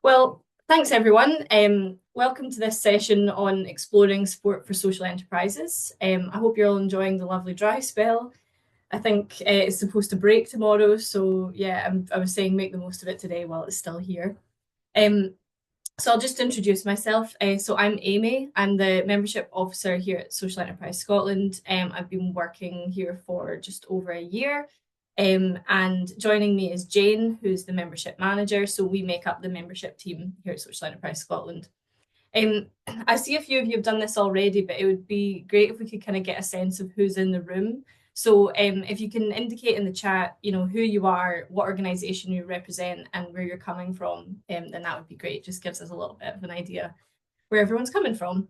Well, thanks everyone. Welcome to this session on exploring support for social enterprises. I hope you're all enjoying the lovely dry spell. I think it's supposed to break tomorrow, so yeah, I was saying make the most of it today while it's still here. Um, so I'll just introduce myself. So I'm Aimee. I'm the membership officer here at Social Enterprise Scotland. I've been working here for just over a year. And joining me is Jane, who's the membership manager. So we make up the membership team here at Social Enterprise Scotland. Um, I see a few of you have done this already, but it would be great if we could kind of get a sense of who's in the room. So if you can indicate in the chat, who you are, what organisation you represent, and where you're coming from, then that would be great. It just gives us a little bit of an idea where everyone's coming from.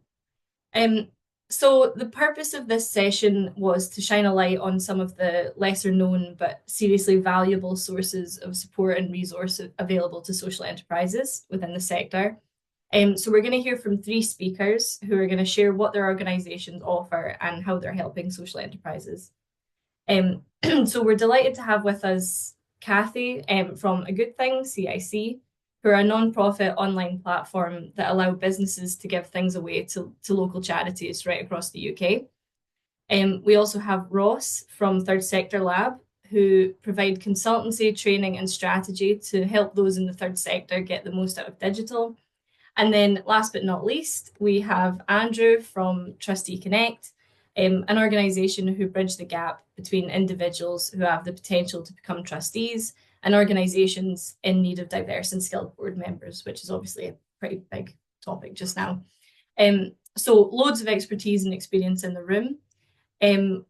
So the purpose of this session was to shine a light on some of the lesser known but seriously valuable sources of support and resources available to social enterprises within the sector. So we're going to hear from three speakers who are going to share what their organisations offer and how they're helping social enterprises. So we're delighted to have with us Cathy from A Good Thing, CIC, who are a non-profit online platform that allow businesses to give things away to local charities right across the UK. We also have Ross from Third Sector Lab, who provide consultancy, training and strategy to help those in the third sector get the most out of digital. And then last but not least, we have Andrew from TrusteeConnect, an organisation who bridge the gap between individuals who have the potential to become trustees and organisations in need of diverse and skilled board members, which is obviously a pretty big topic just now. So loads of expertise and experience in the room.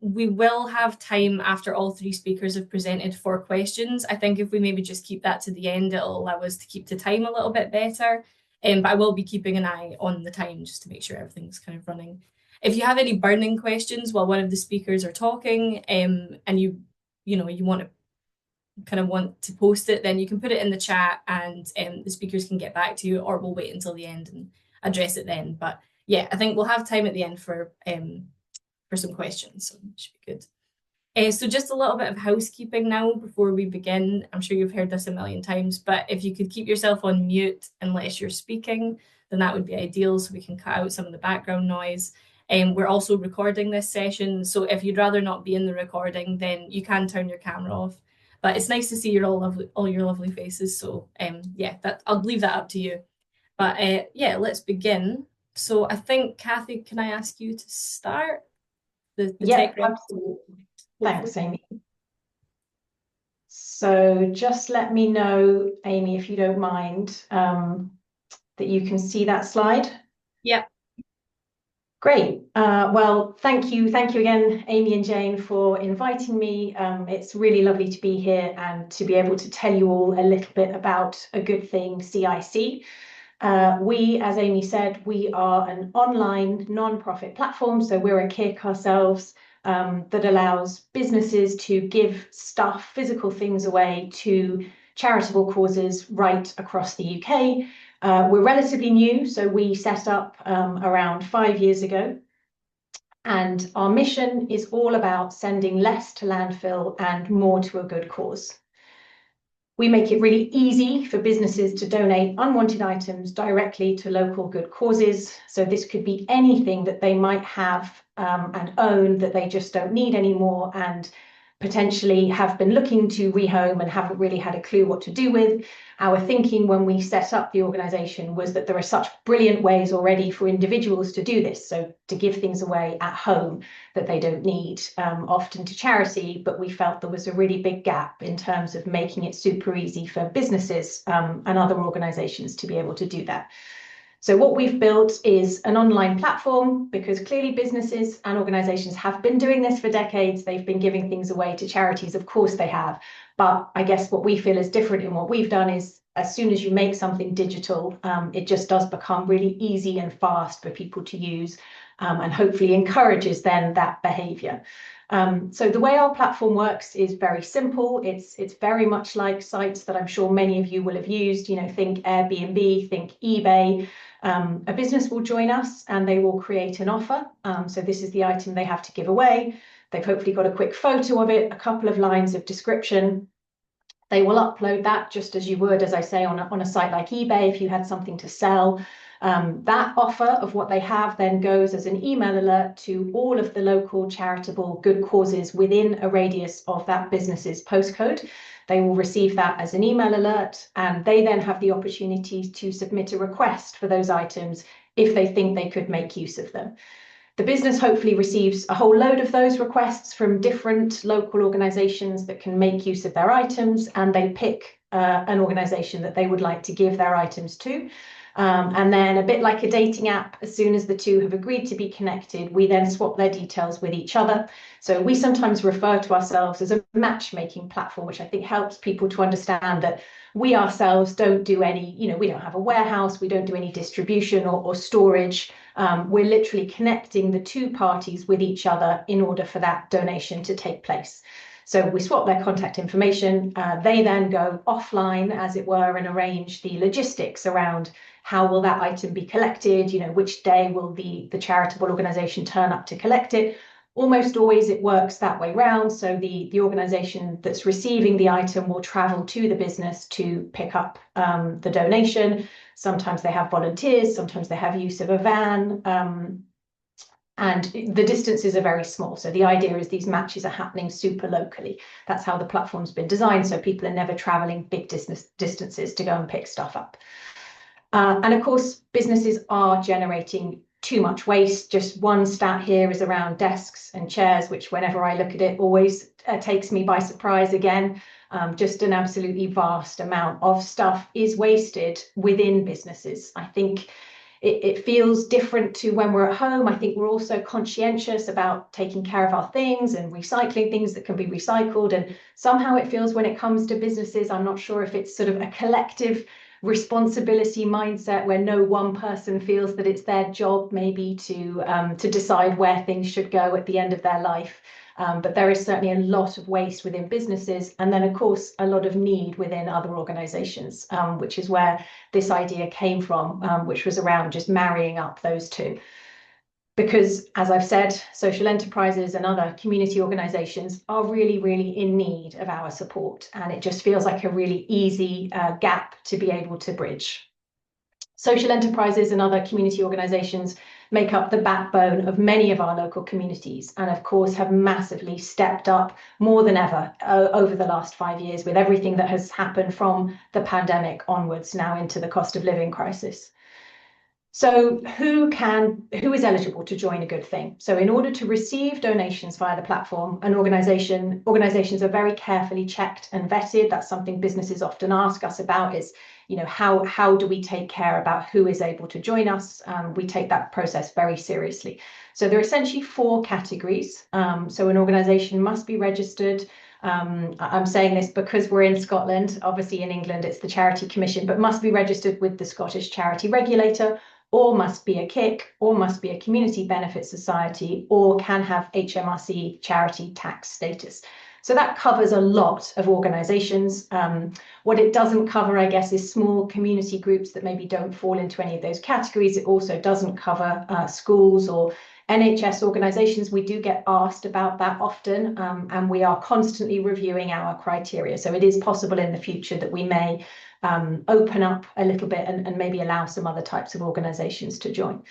We will have time after all three speakers have presented for questions. I think if we maybe just keep that to the end, it'll allow us to keep the time a little bit better. But I will be keeping an eye on the time just to make sure everything's kind of running. If you have any burning questions while one of the speakers are talking, and you want to post it, then you can put it in the chat and the speakers can get back to you, or we'll wait until the end and address it then. But yeah, I think we'll have time at the end for some questions, so it should be good. So just a little bit of housekeeping now before we begin. I'm sure you've heard this a million times, but if you could keep yourself on mute unless you're speaking, then that would be ideal so we can cut out some of the background noise. We're also recording this session, so if you'd rather not be in the recording, then you can turn your camera off. But it's nice to see all your lovely faces. So yeah, I'll leave that up to you. But yeah, let's begin. So I think, Cathy, can I ask you to start? Yeah, absolutely. Thanks, Aimee. So just let me know, Aimee, if you don't mind, that you can see that slide. Yeah. Great. Well, thank you again, Aimee and Jane, for inviting me. It's really lovely to be here and to be able to tell you all a little bit about A Good Thing, CIC. We, as Aimee said, we are an online non-profit platform, so we're a kick ourselves that allows businesses to give stuff, physical things away to charitable causes right across the UK. We're relatively new, so we set up around 5 years ago. And our mission is all about sending less to landfill and more to a good cause. We make it really easy for businesses to donate unwanted items directly to local good causes. So this could be anything that they might have and own that they just don't need anymore and potentially have been looking to rehome and haven't really had a clue what to do with. Our thinking when we set up the organisation was that there are such brilliant ways already for individuals to do this. So to give things away at home that they don't need, often to charity, but we felt there was a really big gap in terms of making it super easy for businesses and other organisations to be able to do that. So what we've built is an online platform because clearly businesses and organisations have been doing this for decades. They've been giving things away to charities, of course they have. But I guess what we feel is different in what we've done is as soon as you make something digital, it just does become really easy and fast for people to use and hopefully encourages then that behaviour. So the way our platform works is very simple. It's very much like sites that I'm sure many of you will have used, think Airbnb, think eBay. A business will join us and they will create an offer. So this is the item they have to give away. They've hopefully got a quick photo of it, a couple of lines of description. They will upload that just as you would, as I say, on a site like eBay if you had something to sell. That offer of what they have then goes as an email alert to all of the local charitable good causes within a radius of that business's postcode. They will receive that as an email alert, and they then have the opportunity to submit a request for those items if they think they could make use of them. The business hopefully receives a whole load of those requests from different local organisations that can make use of their items, and they pick an organisation that they would like to give their items to. And then, a bit like a dating app, as soon as the two have agreed to be connected, we then swap their details with each other. So we sometimes refer to ourselves as a matchmaking platform, which I think helps people to understand that we ourselves don't do any, we don't have a warehouse, we don't do any distribution or storage. We're literally connecting the two parties with each other in order for that donation to take place. So we swap their contact information. They then go offline, as it were, and arrange the logistics around how will that item be collected, which day will the charitable organisation turn up to collect it. Almost always it works that way round. So the organisation that's receiving the item will travel to the business to pick up the donation. Sometimes they have volunteers, sometimes they have use of a van. And the distances are very small. So the idea is these matches are happening super locally. That's how the platform's been designed. So people are never traveling big distances to go and pick stuff up. And of course, businesses are generating too much waste. Just one stat here is around desks and chairs, which whenever I look at it always takes me by surprise again. Just an absolutely vast amount of stuff is wasted within businesses. I think it feels different to when we're at home. I think we're also conscientious about taking care of our things and recycling things that can be recycled. And somehow it feels when it comes to businesses, I'm not sure if it's sort of a collective responsibility mindset where no one person feels that it's their job maybe to decide where things should go at the end of their life. But there is certainly a lot of waste within businesses, and then of course a lot of need within other organisations, which is where this idea came from, which was around just marrying up those two. Because, as I've said, social enterprises and other community organisations are really, really in need of our support, and it just feels like a really easy gap to be able to bridge. Social enterprises and other community organisations make up the backbone of many of our local communities, and of course have massively stepped up more than ever over the last 5 years with everything that has happened from the pandemic onwards now into the cost of living crisis. So who is eligible to join a good thing? So in order to receive donations via the platform, organizations are very carefully checked and vetted. That's something businesses often ask us about is, how do we take care about who is able to join us? We take that process very seriously. So there are essentially 4 categories. So an organization must be registered. I'm saying this because we're in Scotland. Obviously in England, it's the Charity Commission, but must be registered with the Scottish Charity Regulator, or must be a KIC, or must be a community benefit society, or can have HMRC charity tax status. So that covers a lot of organisations. What it doesn't cover, I guess, is small community groups that maybe don't fall into any of those categories. It also doesn't cover schools or NHS organisations. We do get asked about that often, and we are constantly reviewing our criteria. So it is possible in the future that we may open up a little bit and maybe allow some other types of organisations to join.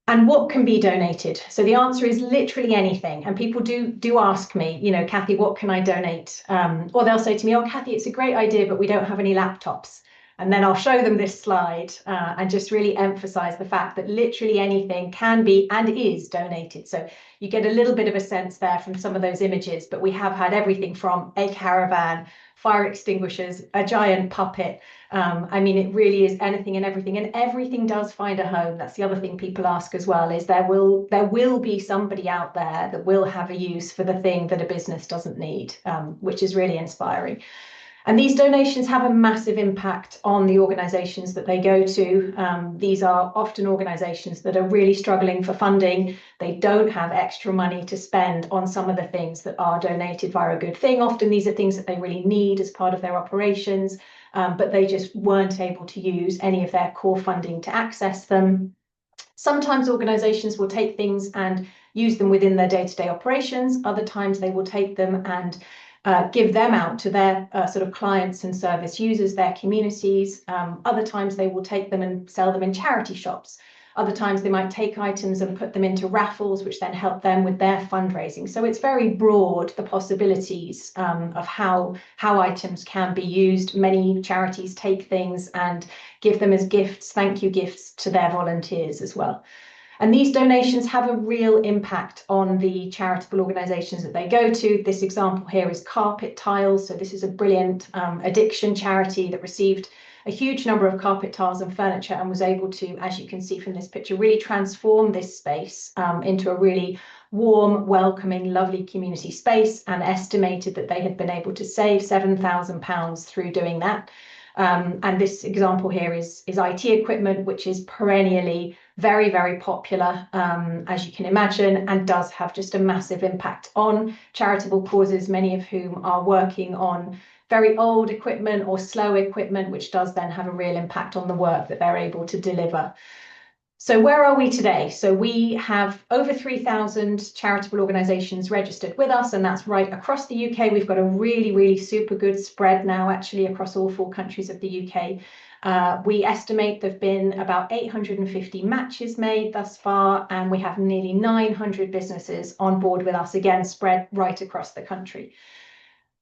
And what can be donated? So the answer is literally anything. And people do ask me, Cathy, what can I donate? Or they'll say to me, oh, Cathy, it's a great idea, but we don't have any laptops. And then I'll show them this slide and just really emphasize the fact that literally anything can be and is donated. So you get a little bit of a sense there from some of those images, but we have had everything from a caravan, fire extinguishers, a giant puppet. I mean, it really is anything and everything does find a home. That's the other thing people ask as well, is there will be somebody out there that will have a use for the thing that a business doesn't need, which is really inspiring. And these donations have a massive impact on the organisations that they go to. These are often organisations that are really struggling for funding. They don't have extra money to spend on some of the things that are donated via a good thing. Often these are things that they really need as part of their operations, but they just weren't able to use any of their core funding to access them. Sometimes organisations will take things and use them within their day-to-day operations. Other times they will take them and give them out to their sort of clients and service users, their communities. Other times they will take them and sell them in charity shops. Other times they might take items and put them into raffles, which then help them with their fundraising. So it's very broad, the possibilities of how items can be used. Many charities take things and give them as gifts, thank you gifts to their volunteers as well. And these donations have a real impact on the charitable organisations that they go to. This example here is Carpet Tiles. So this is a brilliant addiction charity that received a huge number of carpet tiles and furniture and was able to, as you can see from this picture, really transform this space into a really warm, welcoming, lovely community space, and estimated that they had been able to save £7,000 through doing that. And this example here is IT equipment, which is perennially very, very popular, as you can imagine, and does have just a massive impact on charitable causes, many of whom are working on very old equipment or slow equipment, which does then have a real impact on the work that they're able to deliver. So where are we today? So we have over 3,000 charitable organisations registered with us, and that's right across the UK. We've got a really, really super good spread now, actually, across all 4 countries of the UK. We estimate there have been about 850 matches made thus far, and we have nearly 900 businesses on board with us, again, spread right across the country.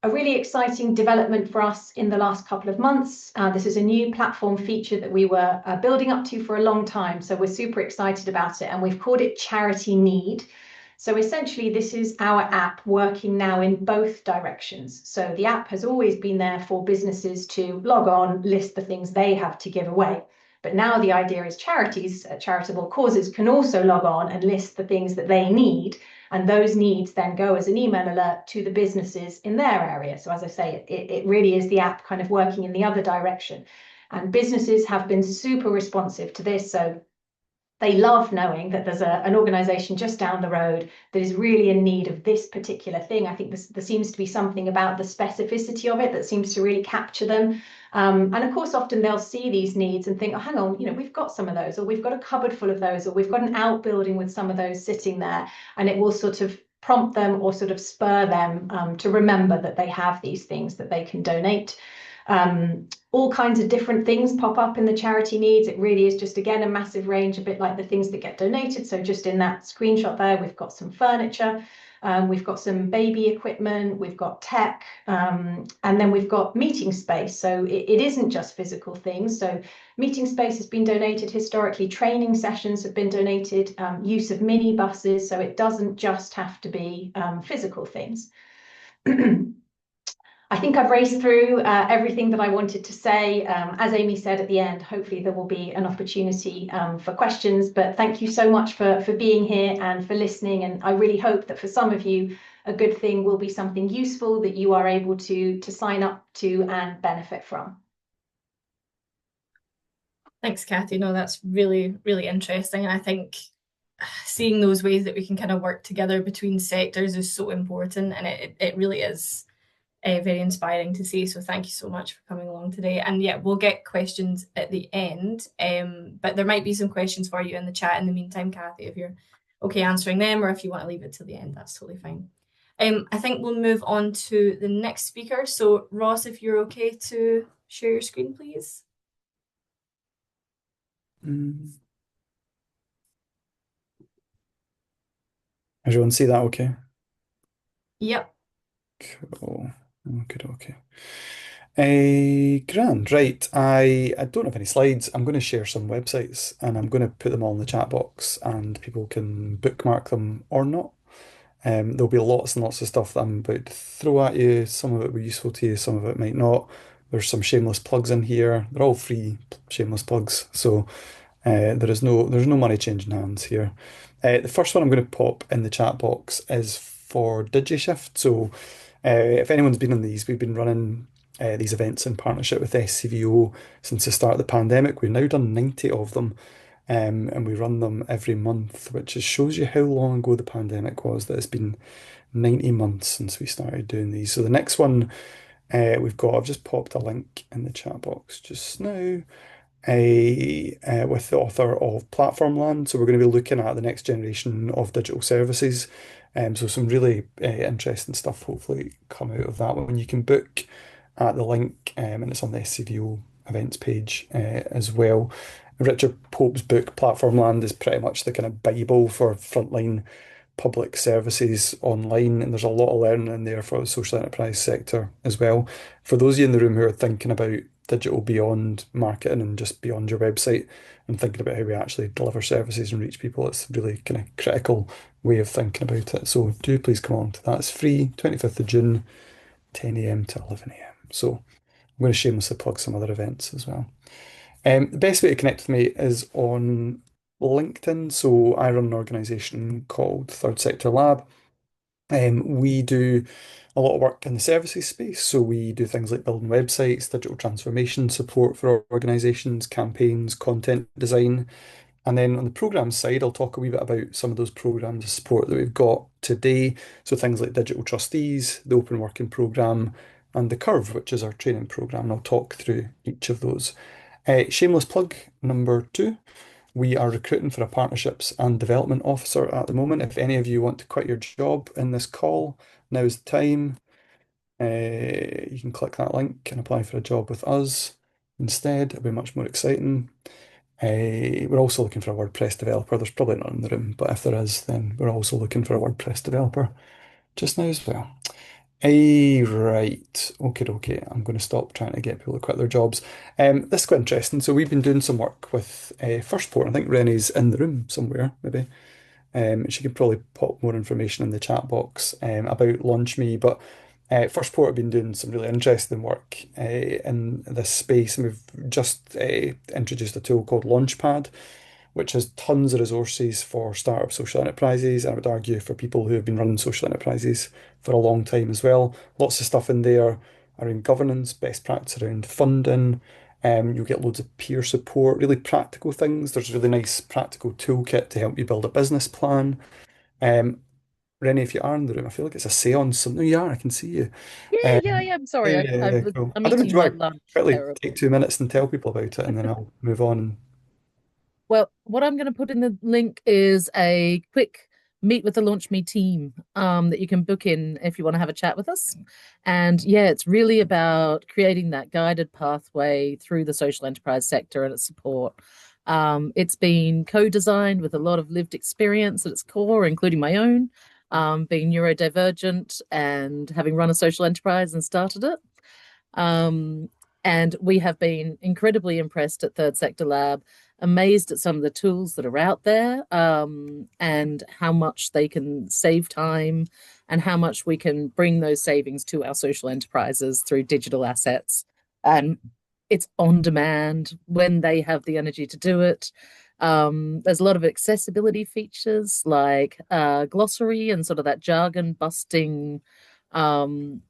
A really exciting development for us in the last couple of months. This is a new platform feature that we were building up to for a long time, so we're super excited about it, and we've called it Charity Need. So essentially, this is our app working now in both directions. So the app has always been there for businesses to log on, list the things they have to give away. But now the idea is charities, charitable causes, can also log on and list the things that they need, and those needs then go as an email alert to the businesses in their area. So as I say, it really is the app kind of working in the other direction. And businesses have been super responsive to this. So they love knowing that there's an organisation just down the road that is really in need of this particular thing. I think there seems to be something about the specificity of it that seems to really capture them. And of course, often they'll see these needs and think, oh, hang on, we've got some of those, or we've got a cupboard full of those, or we've got an outbuilding with some of those sitting there. And it will sort of prompt them or sort of spur them to remember that they have these things that they can donate. All kinds of different things pop up in the charity needs. It really is just, again, a massive range, a bit like the things that get donated. So just in that screenshot there, we've got some furniture, we've got some baby equipment, we've got tech, and then we've got meeting space. So it isn't just physical things. So meeting space has been donated historically, training sessions have been donated, use of mini buses. So it doesn't just have to be physical things. I think I've raced through everything that I wanted to say. As Aimee said at the end, hopefully there will be an opportunity for questions, but thank you so much for being here and for listening. And I really hope that for some of you, a good thing will be something useful that you are able to sign up to and benefit from. Thanks, Cathy. No, that's really, really interesting. And I think seeing those ways that we can kind of work together between sectors is so important. And it really is very inspiring to see. So thank you so much for coming along today. And yeah, we'll get questions at the end, but there might be some questions for you in the chat in the meantime, Cathy, if you're okay answering them, or if you want to leave it till the end, that's totally fine. I think we'll move on to the next speaker. So Ross, if you're okay to share your screen, please. Everyone see that okay? Yep. Cool. Okay. Grand, right. I don't have any slides. I'm going to share some websites and I'm going to put them all in the chat box and people can bookmark them or not. There'll be lots and lots of stuff that I'm about to throw at you. Some of it will be useful to you, some of it might not. There's some shameless plugs in here. They're all free shameless plugs, so there's no money changing hands here. The first one I'm going to pop in the chat box is for DigiShift. So if anyone's been on these, we've been running these events in partnership with SCVO since the start of the pandemic. We've now done 90 of them. And we run them every month, which just shows you how long ago the pandemic was, that it's been 90 months since we started doing these. So the next one I've just popped a link in the chat box just now with the author of Platform Land. So we're going to be looking at the next generation of digital services So some really interesting stuff hopefully come out of that one. You can book at the link, and it's on the SCVO events page as well. Richard Pope's book, Platform Land, is pretty much the kind of Bible for frontline public services online, and there's a lot of learning in there for the social enterprise sector as well. For those of you in the room who are thinking about digital beyond marketing and just beyond your website and thinking about how we actually deliver services and reach people, it's really kind of critical way of thinking about it. So do please come along to that. It's free, 25th of June, 10 a.m. to 11 a.m. So I'm going to shamelessly plug some other events as well. The best way to connect with me is on LinkedIn. So I run an organisation called Third Sector Lab. We do a lot of work in the services space. So we do things like building websites, digital transformation support for organisations, campaigns, content design. And then on the programs side, I'll talk a wee bit about some of those programs of support that we've got today. So things like Digital Trustees, the Open Working Programme, and the Curve, which is our training programme. And I'll talk through each of those. Shameless plug number two. We are recruiting for a partnerships and development officer at the moment. If any of you want to quit your job in this call, now's the time. You can click that link and apply for a job with us instead. It'll be much more exciting. We're also looking for a WordPress developer. There's probably none in the room, but if there is, then we're also looking for a WordPress developer just now as well. Right. Okay, okay. I'm going to stop trying to get people to quit their jobs. This is quite interesting. So we've been doing some work with First Port. I think Renee's in the room somewhere, maybe. She could probably pop more information in the chat box about Launch Me. But First Port have been doing some really interesting work in this space, and we've just introduced a tool called Launchpad, which has tons of resources for startup social enterprises. I would argue for people who have been running social enterprises for a long time as well. Lots of stuff in there around governance, best practice around funding. You'll get loads of peer support, really practical things. There's a really nice practical toolkit to help you build a business plan. Um, Rennie, if you are in the room, I feel like it's a seance. No, you are. I can see you. Yeah, yeah, Um, yeah. I'm yeah, sorry. yeah, yeah, cool. I'm I don't know. Do eating you my want to lunch. quickly take Terrible. 2 minutes and tell people about it, and then I'll move on? Well, what I'm going to put in the link is a quick meet with the Launch Me team that you can book in if you want to have a chat with us. And yeah, it's really about creating that guided pathway through the social enterprise sector and its support. It's been co-designed with a lot of lived experience at its core, including my own, being neurodivergent and having run a social enterprise and started it. And we have been incredibly impressed at Third Sector Lab, amazed at some of the tools that are out there, and how much they can save time and how much we can bring those savings to our social enterprises through digital assets. And it's on demand when they have the energy to do it. There's a lot of accessibility features like glossary and sort of that jargon busting um,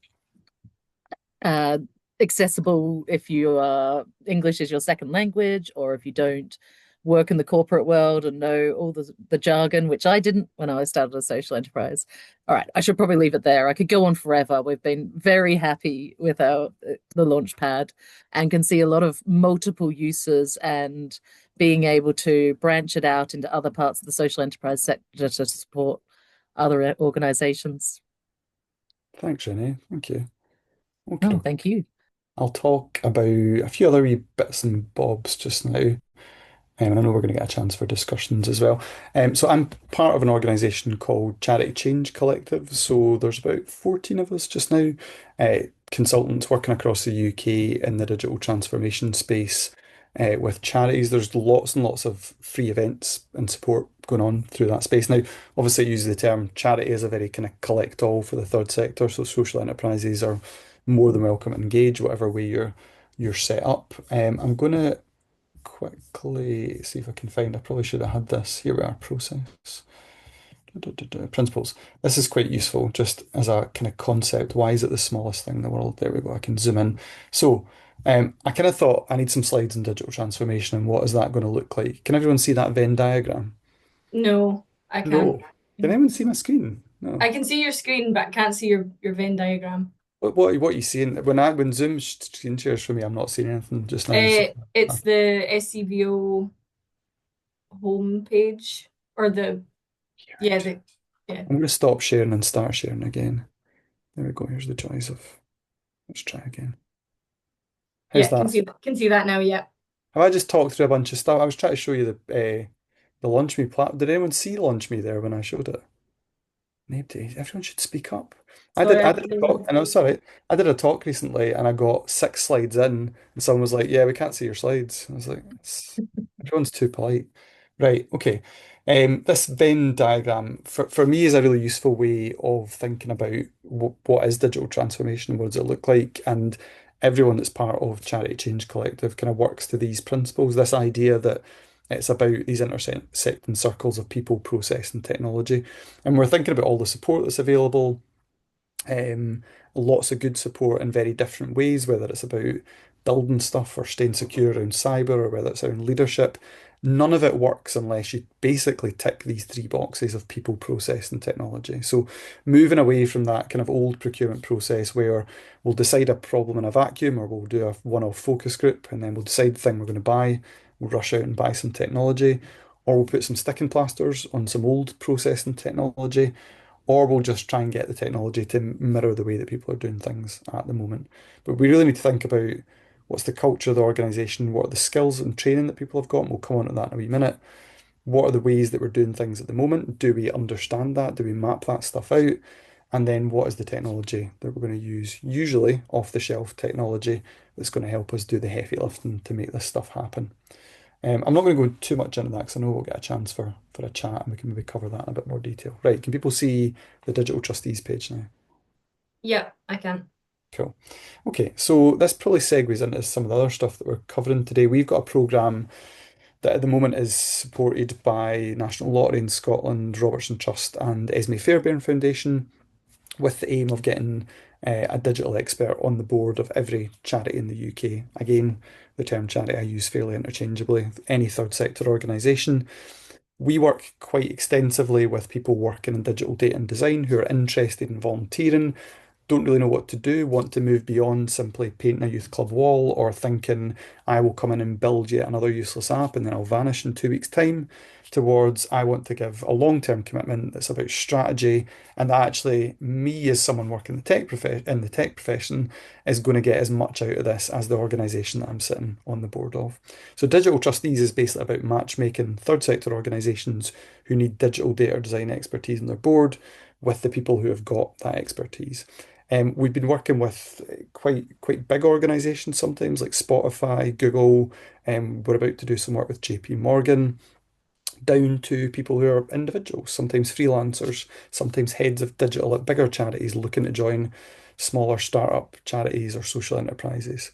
uh, accessible if you are English is your second language, or if you don't work in the corporate world and know all the jargon, which I didn't when I started a social enterprise. All right, I should probably leave it there. I could go on forever. We've been very happy with the launch pad and can see a lot of multiple uses and being able to branch it out into other parts of the social enterprise sector to support other organizations. Thanks, Renee. Thank you. Okay, Oh, okay. thank you. I'll talk about a few other wee bits and bobs just now. And I know we're going to get a chance for discussions as well. So I'm part of an organisation called Charity Change Collective. So there's about 14 of us just now, consultants working across the UK in the digital transformation space with charities. There's lots and lots of free events and support going on through that space. Now, obviously, I use the term charity as a very kind of collect-all for the third sector. So social enterprises are more than welcome to engage, whatever way you're set up. I'm going to quickly see if I can find. I probably should have had this. Here we are, process. Principles. This is quite useful just as a kind of concept. Why is it the smallest thing in the world? There we go. I can zoom in. So I kind of thought I need some slides on digital transformation and what is that going to look like? Can everyone see that Venn diagram? No, I can't. No. Can anyone see my screen? No. I can see your screen, but can't see your Venn diagram. What are you seeing? When Zoom screen shares for me, I'm not seeing anything just now. So It's the SCVO homepage or the here, yeah actually. Yeah. I'm going to stop sharing and start sharing again. There we go. Here's the joys of. Let's try again. How's Yeah, that? can see that now. Yeah. Have I just talked through a bunch of stuff? I was trying to show you the Launch Me platform. Did anyone see Launch Me there when I showed it? Nobody. Everyone should speak up. Sorry, I did a talk, I know, sorry. I did a talk recently and I got 6 slides in and someone was like, yeah, we can't see your slides. I was like, everyone's too polite. Right, okay. This Venn diagram for me is a really useful way of thinking about what is digital transformation, what does it look like, and everyone that's part of Charity Change Collective kind of works to these principles, this idea that it's about these intersecting circles of people, process, and technology. And we're thinking about all the support that's available, um, lots of good support in very different ways, whether it's about building stuff or staying secure around cyber or whether it's around leadership. None of it works unless you basically tick these 3 boxes of people, process, and technology. So moving away from that kind of old procurement process where we'll decide a problem in a vacuum or we'll do a one-off focus group and then we'll decide the thing we're going to buy, we'll rush out and buy some technology, or we'll put some sticking plasters on some old process and technology, or we'll just try and get the technology to mirror the way that people are doing things at the moment. But we really need to think about what's the culture of the organization, what are the skills and training that people have got, and we'll come on to that in a wee minute. What are the ways that we're doing things at the moment? Do we understand that? Do we map that stuff out? And then what is the technology that we're going to use? Usually off the shelf technology that's going to help us do the heavy lifting to make this stuff happen. I'm not going to go too much into that because I know we'll get a chance for a chat and we can maybe cover that in a bit more detail. Right, can people see the Digital Trustees page now? Yeah, I can. Cool. Okay, so this probably segues into some of the other stuff that we're covering today. We've got a programme that at the moment is supported by National Lottery in Scotland, Robertson Trust and Esme Fairbairn Foundation with the aim of getting a digital expert on the board of every charity in the UK. Again, the term charity I use fairly interchangeably, any third sector organisation. We work quite extensively with people working in digital data and design who are interested in volunteering, don't really know what to do, want to move beyond simply painting a youth club wall or thinking I will come in and build yet another useless app and then I'll vanish in 2 weeks' time, towards I want to give a long-term commitment that's about strategy and that actually me as someone working in the tech profession is going to get as much out of this as the organisation that I'm sitting on the board of. So Digital Trustees is basically about matchmaking third sector organisations who need digital data design expertise on their board with the people who have got that expertise. We've been working with quite big organisations sometimes like Spotify, Google. We're about to do some work with JP Morgan, down to people who are individuals, sometimes freelancers, sometimes heads of digital at bigger charities looking to join smaller startup charities or social enterprises.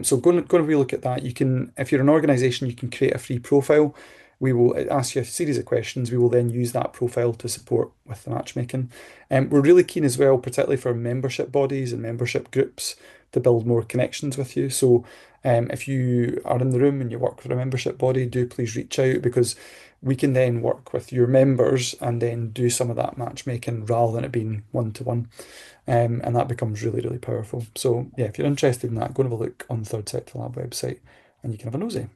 So going to relook at that. You can, if you're an organisation, you can create a free profile. We will ask you a series of questions. We will then use that profile to support with the matchmaking. We're really keen as well, particularly for membership bodies and membership groups, to build more connections with you. So if you are in the room and you work for a membership body, do please reach out because we can then work with your members and then do some of that matchmaking rather than it being one-to-one. And that becomes really, really powerful. So yeah, if you're interested in that, go and have a look on the Third Sector Lab website and you can have a nosy.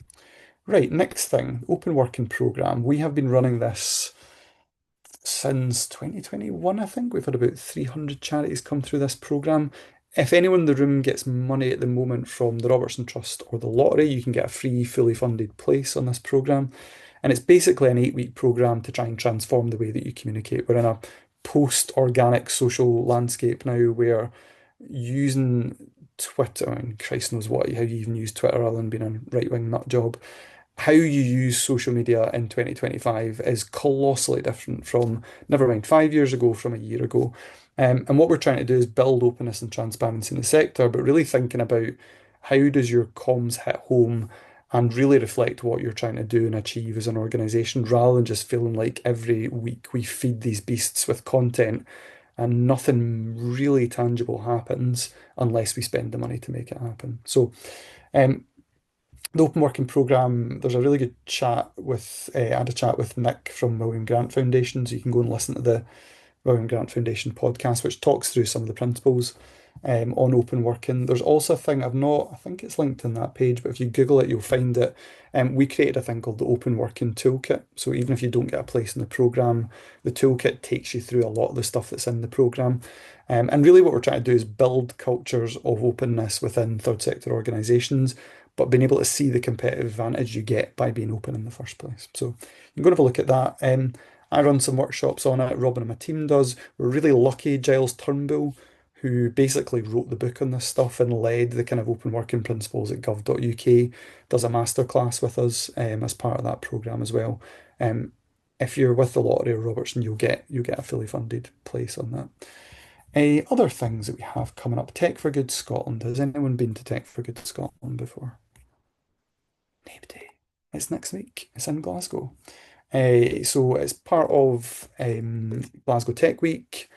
Right, next thing, Open Working Programme. We have been running this since 2021, I think. We've had about 300 charities come through this programme. If anyone in the room gets money at the moment from the Robertson Trust or the lottery, you can get a free, fully funded place on this programme. And it's basically an 8-week programme to try and transform the way that you communicate. We're in a post-organic social landscape now where using Twitter, I mean, Christ knows how you even use Twitter other than being a right-wing nut job. How you use social media in 2025 is colossally different from, never mind 5 years ago, from a year ago. And what we're trying to do is build openness and transparency in the sector, but really thinking about how does your comms hit home and really reflect what you're trying to do and achieve as an organization, rather than just feeling like every week we feed these beasts with content and nothing really tangible happens unless we spend the money to make it happen. So um, the Open Working Programme, there's a really good chat with, I had a chat with Nick from William Grant Foundation, so you can go and listen to the William Grant Foundation podcast, which talks through some of the principles. on open working. There's also a thing I think it's linked in that page, but if you Google it, you'll find it. We created a thing called the Open Working Toolkit. So even if you don't get a place in the programme, the toolkit takes you through a lot of the stuff that's in the programme. And really what we're trying to do is build cultures of openness within third sector organisations, but being able to see the competitive advantage you get by being open in the first place. So you can go and have a look at that. I run some workshops on it. Robin and my team does. We're really lucky. Giles Turnbull, who basically wrote the book on this stuff and led the kind of open working principles at gov.uk, does a masterclass with us as part of that programme as well. If you're with the Lottery or Robertson, you'll get a fully funded place on that. Other things that we have coming up. Tech for Good Scotland. Has anyone been to Tech for Good Scotland before? Nobody. It's next week. It's in Glasgow. So it's part of Glasgow Tech Week.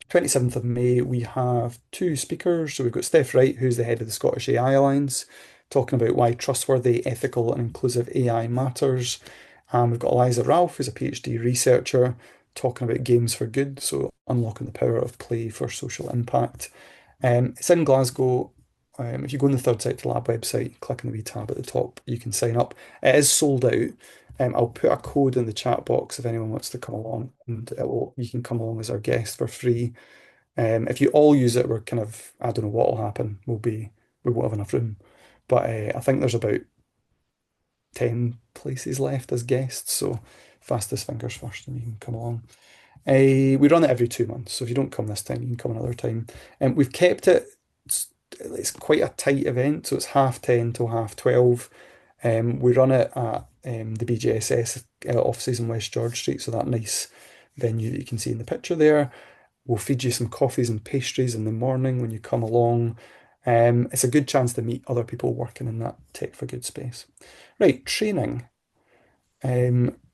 27th of May, we have two speakers. So we've got Steph Wright, who's the head of the Scottish AI Alliance, talking about why trustworthy, ethical, and inclusive AI matters. And we've got Eliza Ralph, who's a PhD researcher, talking about games for good, so unlocking the power of play for social impact. It's in Glasgow. If you go on the Third Sector Lab website, click on the wee tab at the top, you can sign up. It is sold out. I'll put a code in the chat box if anyone wants to come along, and you can come along as our guest for free. If you all use it, we're kind of, I don't know what will happen. We won't have enough room. But I think there's about 10 places left as guests, so fastest fingers first and you can come along. We run it every 2 months, so if you don't come this time, you can come another time. We've kept it, it's quite a tight event, so it's 10:30 till 12:30. We run it at the BJSS offices in West George Street, so that nice venue that you can see in the picture there. We'll feed you some coffees and pastries in the morning when you come along. It's a good chance to meet other people working in that Tech for Good space. Right, training.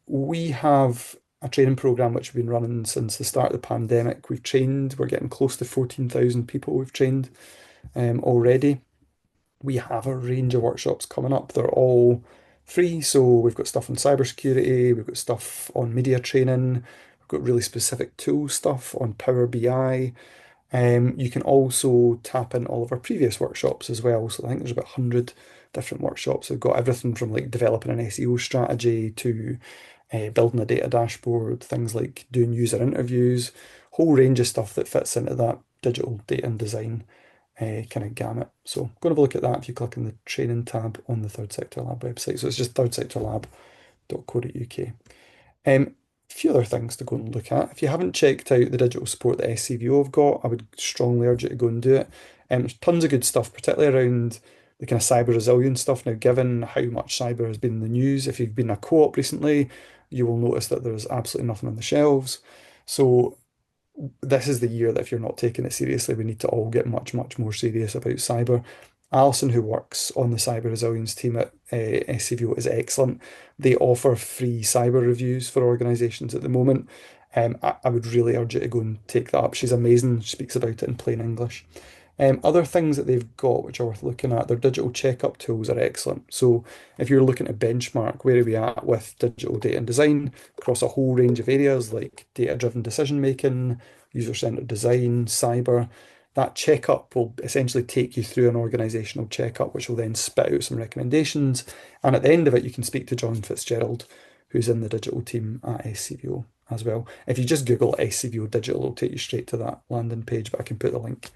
We have a training program which we've been running since the start of the pandemic. We're getting close to 14,000 people we've trained already. We have a range of workshops coming up. They're all free. So we've got stuff on cybersecurity, we've got stuff on media training, we've got really specific tool stuff on Power BI. You can also tap in all of our previous workshops as well. So I think there's about 100 different workshops. We've got everything from like developing an SEO strategy to building a data dashboard, things like doing user interviews, whole range of stuff that fits into that digital data and design kind of gamut. So go and have a look at that if you click on the training tab on the Third Sector Lab website. So it's just thirdsectorlab.co.uk. A few other things to go and look at. If you haven't checked out the digital support that SCVO have got, I would strongly urge you to go and do it. There's tons of good stuff, particularly around the kind of cyber resilience stuff. Now, given how much cyber has been in the news, if you've been in a co-op recently, you will notice that there's absolutely nothing on the shelves. So this is the year that if you're not taking it seriously, we need to all get much, much more serious about cyber. Alison, who works on the cyber resilience team at SCVO, is excellent. They offer free cyber reviews for organisations at the moment. I would really urge you to go and take that up. She's amazing. She speaks about it in plain English. Other things that they've got which are worth looking at, their digital checkup tools are excellent. So if you're looking to benchmark where are we at with digital data and design across a whole range of areas like data-driven decision making, user-centered design, cyber, that checkup will essentially take you through an organisational checkup, which will then spit out some recommendations. And at the end of it, you can speak to John Fitzgerald, who's in the digital team at SCVO as well. If you just Google SCVO Digital, it'll take you straight to that landing page, but I can put the link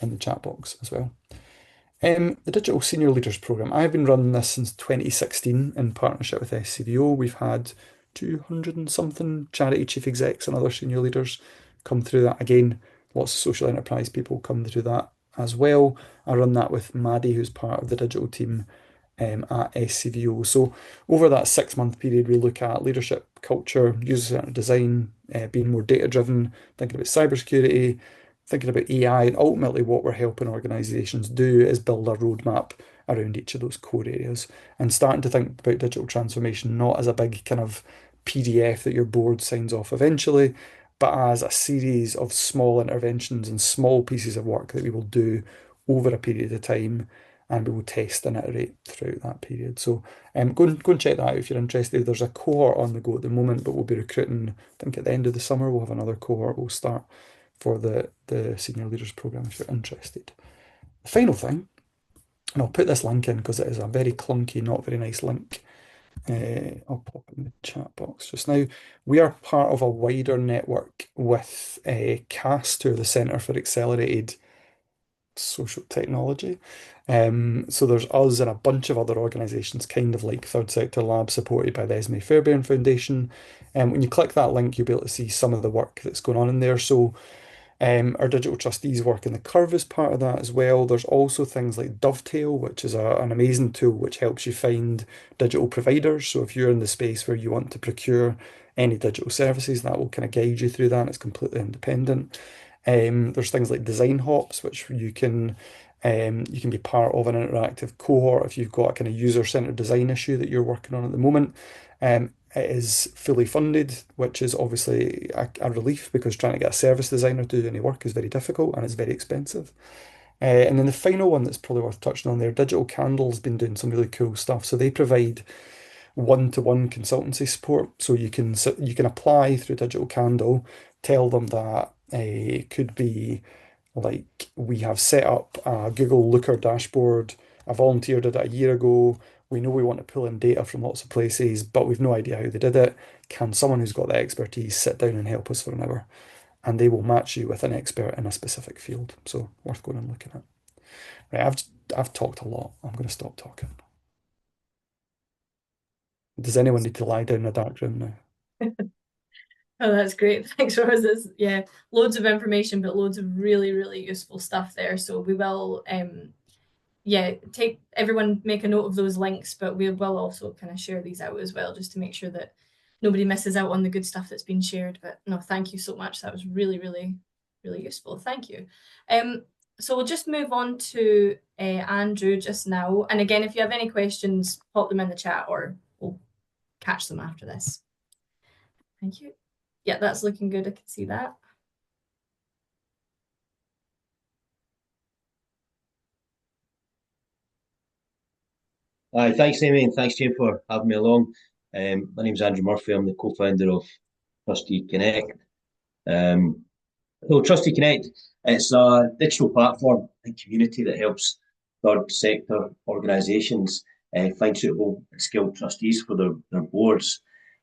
in the chat box as well. The Digital Senior Leaders Programme. I've been running this since 2016 in partnership with SCVO. We've had 200 and something charity chief execs and other senior leaders come through that. Again, lots of social enterprise people come through that as well. I run that with Maddie, who's part of the digital team at SCVO. So over that 6-month period, we look at leadership, culture, user-centered design, being more data-driven, thinking about cybersecurity, thinking about AI, and ultimately what we're helping organisations do is build a roadmap around each of those core areas and starting to think about digital transformation not as a big kind of PDF that your board signs off eventually, but as a series of small interventions and small pieces of work that we will do over a period of time, and we will test and iterate throughout that period. So go and check that out if you're interested. There's a cohort on the go at the moment, but we'll be recruiting, I think at the end of the summer, we'll have another cohort we'll start for the Senior Leaders Programme if you're interested. The final thing, and I'll put this link in because it is a very clunky, not very nice link. I'll pop it in the chat box just now. We are part of a wider network with CAST, who are the Centre for Accelerated Social Technology. So there's us and a bunch of other organisations, kind of like Third Sector Lab, supported by the Esme Fairbairn Foundation. And when you click that link, you'll be able to see some of the work that's going on in there. So our digital trustees work in the Curve as part of that as well. There's also things like Dovetail, which is an amazing tool which helps you find digital providers. So if you're in the space where you want to procure any digital services, that will kind of guide you through that. It's completely independent. There's things like Design Hops, which you can be part of an interactive cohort if you've got a kind of user-centered design issue that you're working on at the moment. It is fully funded, which is obviously a relief because trying to get a service designer to do any work is very difficult and it's very expensive. And then the final one that's probably worth touching on there, Digital Candle's been doing some really cool stuff. So they provide one-to-one consultancy support. So you can apply through Digital Candle, tell them that it could be like we have set up a Google Looker dashboard. I volunteered it a year ago. We know we want to pull in data from lots of places, but we've no idea how they did it. Can someone who's got the expertise sit down and help us for an hour? And they will match you with an expert in a specific field. So worth going and looking at. Right, I've talked a lot. I'm going to stop talking. Does anyone need to lie down in a dark room now? Oh, that's great. Thanks, Ross. Yeah, loads of information, but loads of really, really useful stuff there. So we will, take everyone make a note of those links, but we will also kind of share these out as well, just to make sure that nobody misses out on the good stuff that's been shared. But no, thank you so much. That was really, really, really useful. Thank you. So we'll just move on to Andrew just now. And again, if you have any questions, pop them in the chat or we'll catch them after this. Thank you. Yeah, that's looking good. I can see that. Hi, thanks, Aimee, and thanks, Jane, for having me along. My name's Andrew Murphy. I'm the co-founder of TrusteeConnect. So TrusteeConnect, it's a digital platform and community that helps third sector organisations find suitable and skilled trustees for their boards.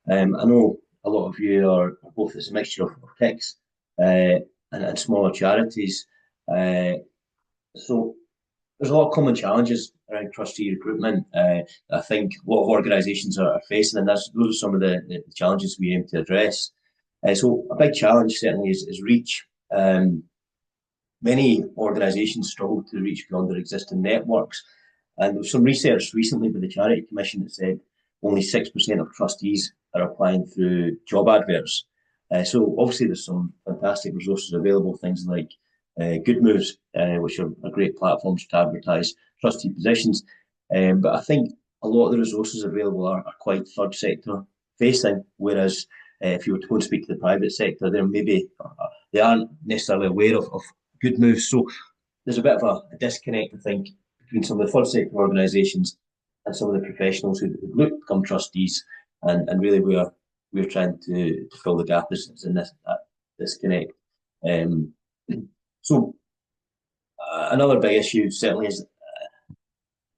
I know a lot of you are both as a mixture of TICs and smaller charities. So there's a lot of common challenges around trustee recruitment. I think a lot of organisations are facing, and those are some of the challenges we aim to address. So a big challenge certainly is reach. Many organisations struggle to reach beyond their existing networks. And there's some research recently by the Charity Commission that said only 6% of trustees are applying through job adverts. So obviously there's some fantastic resources available, things like Good Moves, which are great platforms to advertise trustee positions. But I think a lot of the resources available are quite third sector facing, whereas if you were to go and speak to the private sector, they aren't necessarily aware of Good Moves. So there's a bit of a disconnect, I think, between some of the third sector organisations and some of the professionals who look to become trustees, and really we're trying to fill the gap is in that disconnect. So another big issue certainly is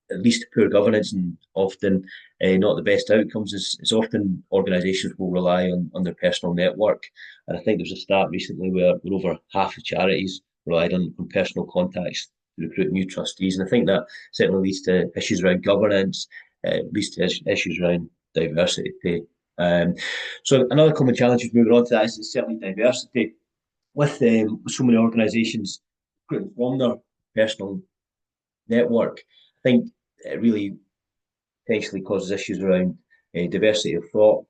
at least poor governance and often not the best outcomes. Is often organisations will rely on their personal network, and I think there was a stat recently where over half of charities relied on personal contacts to recruit new trustees, and I think that certainly leads to issues around governance, leads to issues around diversity. So another common challenge moving on to that is certainly diversity. With so many organisations from their personal network, I think it really potentially causes issues around diversity of thought,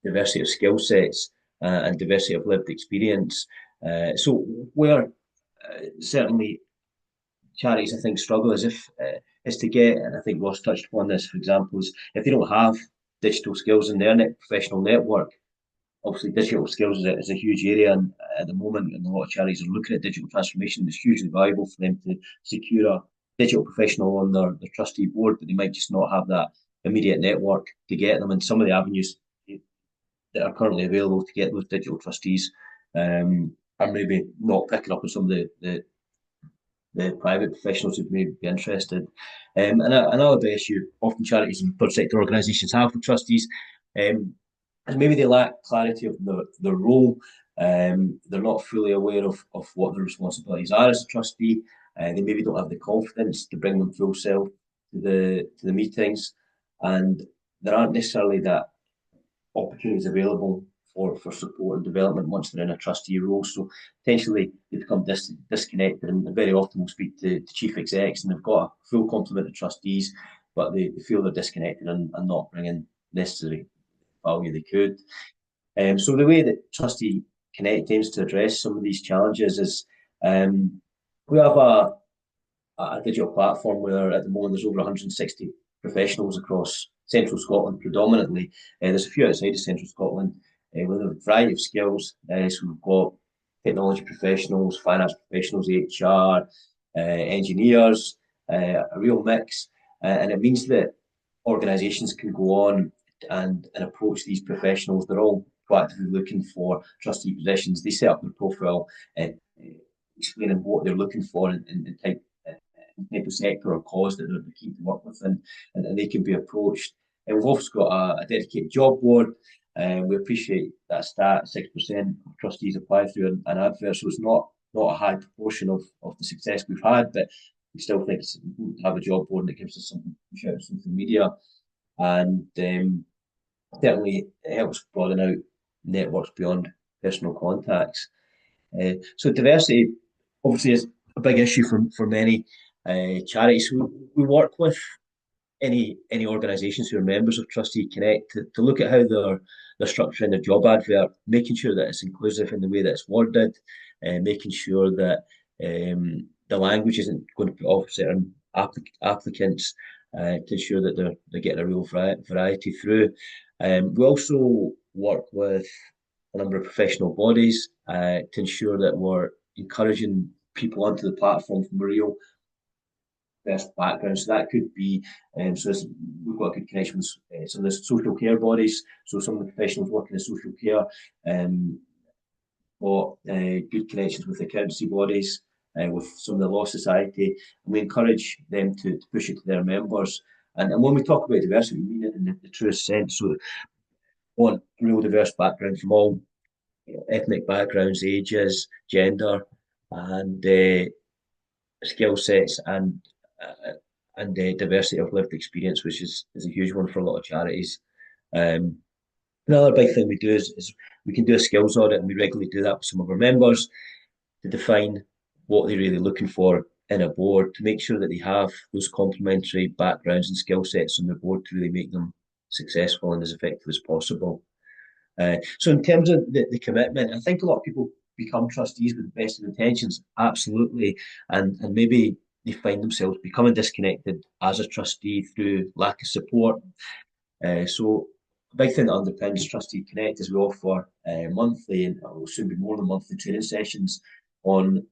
diversity of skill sets, and diversity of lived experience. So where certainly charities, I think, struggle is to get, and I think Ross touched upon this, for example, is if they don't have digital skills in their professional network. Obviously, digital skills is a huge area, and at the moment, and a lot of charities are looking at digital transformation. It's hugely valuable for them to secure a digital professional on their trustee board, but they might just not have that immediate network to get them. And some of the avenues that are currently available to get those digital trustees are maybe not picking up on some of the private professionals who may be interested. And another big issue often charities and third sector organisations have with trustees is maybe they lack clarity of their role. They're not fully aware of what their responsibilities are as a trustee. They maybe don't have the confidence to bring them full self to the meetings, and there aren't necessarily that opportunities available for support and development once they're in a trustee role. So potentially they become disconnected, and very often we'll speak to chief execs and they've got a full complement of trustees, but they feel they're disconnected and not bringing necessary value they could. So the way that TrusteeConnect aims to address some of these challenges is we have a digital platform where at the moment there's over 160 professionals across central Scotland predominantly. There's a few outside of central Scotland with a variety of skills. So we've got technology professionals, finance professionals, HR, engineers, a real mix. And it means that organisations can go on and approach these professionals. They're all proactively looking for trustee positions. They set up their profile, explaining what they're looking for and type of sector or cause that they're keen to work with, and they can be approached. And we've also got a dedicated job board. We appreciate that stat, 6% of trustees apply through an advert, so it's not a high proportion of the success we've had, but we still think it's important to have a job board and it gives us something to push out on social media. And certainly it helps broaden out networks beyond personal contacts. So diversity obviously is a big issue for many charities. We work with any organisations who are members of TrusteeConnect to look at how they're structuring their job advert, making sure that it's inclusive in the way that it's worded, making sure that the language isn't going to put off certain applicants, to ensure that they're getting a real variety through. We also work with a number of professional bodies to ensure that we're encouraging people onto the platform from a real best background. So that could be, we've got a good connection with some of the social care bodies. So some of the professionals working in social care, got good connections with accountancy bodies, with some of the Law Society, and we encourage them to push it to their members. And when we talk about diversity, we mean it in the truest sense. So we want real diverse background from all ethnic backgrounds, ages, gender, and skill sets, and diversity of lived experience, which is a huge one for a lot of charities. Another big thing we do is we can do a skills audit, and we regularly do that with some of our members to define what they're really looking for in a board, to make sure that they have those complementary backgrounds and skill sets on their board to really make them successful and as effective as possible. So in terms of the commitment, I think a lot of people become trustees with the best of intentions, absolutely, and maybe they find themselves becoming disconnected as a trustee through lack of support. So a big thing that underpins TrusteeConnect is we offer monthly, and it will soon be more than monthly, training sessions on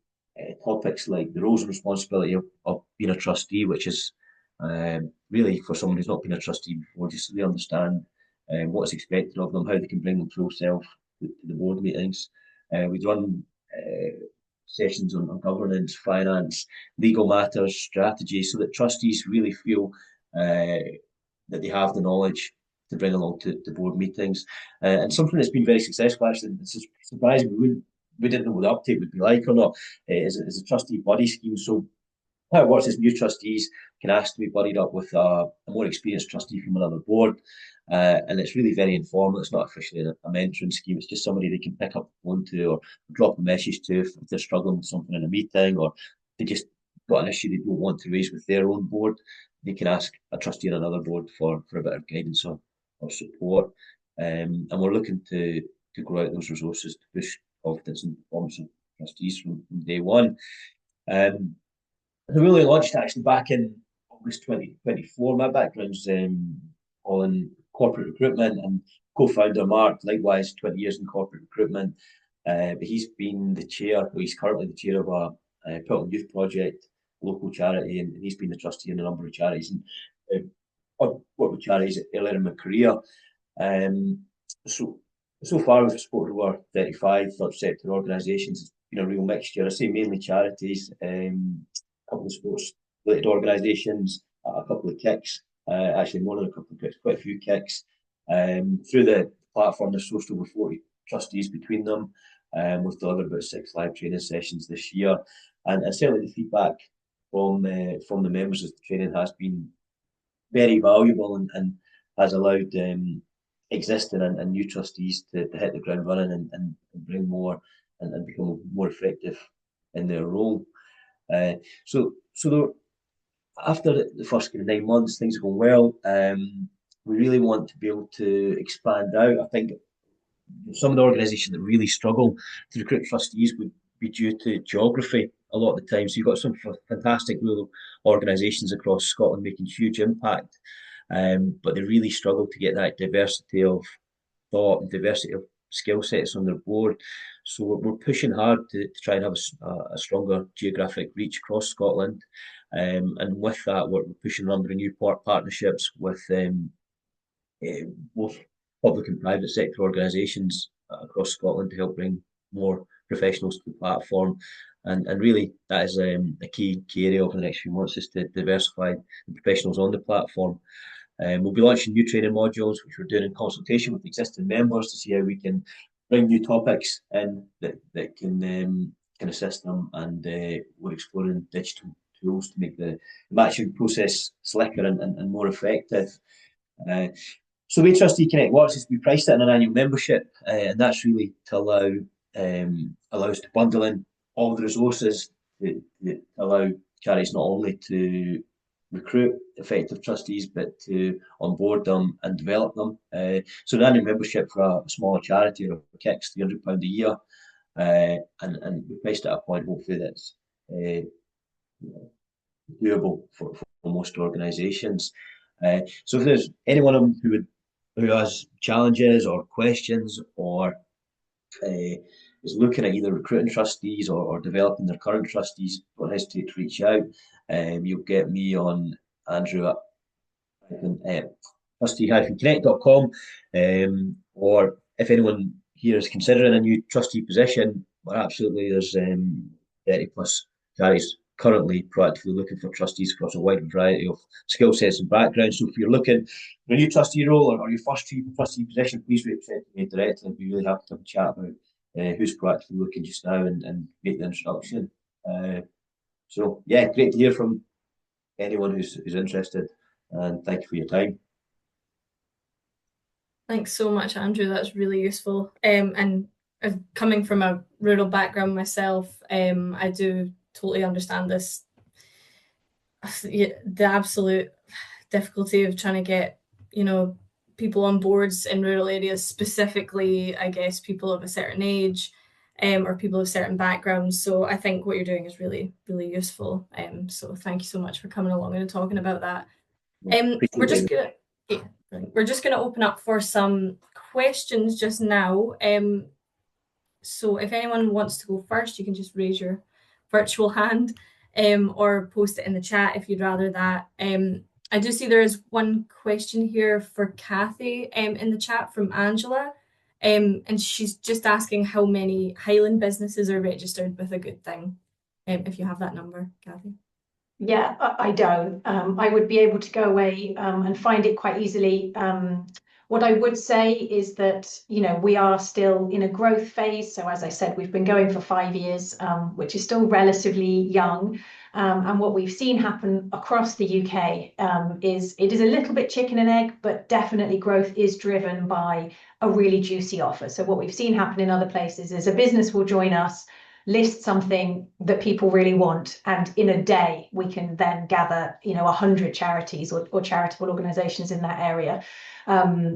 topics like the roles and responsibility of being a trustee, which is really for someone who's not been a trustee before, just so they understand what's expected of them, how they can bring them full self to the board meetings. We run sessions on governance, finance, legal matters, strategy, so that trustees really feel that they have the knowledge to bring along to board meetings. And something that's been very successful, actually, it's surprising, we didn't know what the uptake would be like or not, is a trustee buddy scheme. So how it works is new trustees can ask to be buddied up with a more experienced trustee from another board. And it's really very informal. It's not officially a mentoring scheme. It's just somebody they can pick up the phone to or drop a message to if they're struggling with something in a meeting, or they just got an issue they don't want to raise with their own board. They can ask a trustee on another board for a bit of guidance or support. And we're looking to grow out those resources to push confidence and performance of trustees from day one. We really launched actually back in August 2024. My background's all in corporate recruitment, and co-founder Mark, likewise 20 years in corporate recruitment. But he's been the chair, well, he's currently the chair of a Pilton Youth Project, local charity, and he's been the trustee in a number of charities. And I've worked with charities earlier in my career. So far we've supported over 35 third sector organisations been a real mixture. I say mainly charities, a couple of sports-related organisations, a couple of kicks, actually more than a couple of kicks, quite a few kicks. Through the platform, there's sourced over 40 trustees between them. We've delivered about 6 live training sessions this year, and certainly the feedback from the members of the training has been very valuable and has allowed existing and new trustees to hit the ground running and bring more and become more effective in their role. So after the first kind of 9 months, things are going well. We really want to be able to expand out. I think some of the organisations that really struggle to recruit trustees would be due to geography a lot of the time. So you've got some fantastic rural organisations across Scotland making huge impact, but they really struggle to get that diversity of thought and diversity of skill sets on their board. So we're pushing hard to try and have a stronger geographic reach across Scotland. And with that, we're pushing a number of new partnerships with both public and private sector organisations across Scotland to help bring more professionals to the platform. And really, that is a key area over the next few months, is to diversify the professionals on the platform. We'll be launching new training modules, which we're doing in consultation with existing members to see how we can bring new topics in that can assist them. And we're exploring digital tools to make the matching process slicker and more effective. So the way TrusteeConnect works is we price it in an annual membership, and that's really to allow us to bundle in all the resources that allow charities not only to recruit effective trustees, but to onboard them and develop them. So an annual membership for a smaller charity or a kick's £300 a year, and we priced it at a point hopefully that's doable for most organisations. So if there's anyone who has challenges or questions or is looking at either recruiting trustees or developing their current trustees, don't hesitate to reach out. You'll get me on Andrew at TrusteeConnect.com, or if anyone here is considering a new trustee position, well, absolutely, there's 30 plus charities currently proactively looking for trustees across a wide variety of skill sets and backgrounds. So if you're looking for a new trustee role or your first trustee position, please reach out to me directly. I'd be really happy to have a chat about who's proactively looking just now and make the introduction. So yeah, great to hear from anyone who's interested, and thank you for your time. Thanks so much, Andrew. That's really useful. And coming from a rural background myself, I do totally understand this. The absolute difficulty of trying to get, people on boards in rural areas, specifically, I guess, people of a certain age, or people of certain backgrounds. So I think what you're doing is really, really useful. So thank you so much for coming along and talking about that. We're just gonna open up for some questions just now. So if anyone wants to go first, you can just raise your virtual hand, or post it in the chat if you'd rather that. I do see there is one question here for Cathy in the chat from Angela, and she's just asking how many Highland businesses are registered with A Good Thing, if you have that number, Cathy. Yeah, I don't. I would be able to go away and find it quite easily. What I would say is that, we are still in a growth phase. So as I said, we've been going for 5 years, which is still relatively young. And what we've seen happen across the UK is it is a little bit chicken and egg, but definitely growth is driven by a really juicy offer. So what we've seen happen in other places is a business will join us, list something that people really want, and in a day we can then gather 100 charities or charitable organizations in that area.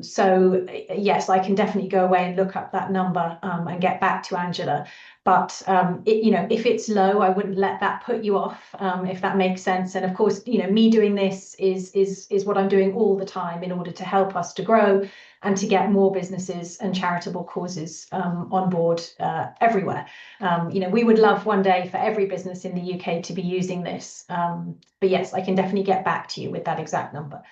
So yes, I can definitely go away and look up that number and get back to Angela. But if it's low, I wouldn't let that put you off, if that makes sense. And of course, me doing this is what I'm doing all the time in order to help us to grow and to get more businesses and charitable causes on board everywhere. We would love one day for every business in the UK to be using this. But yes, I can definitely get back to you with that exact number.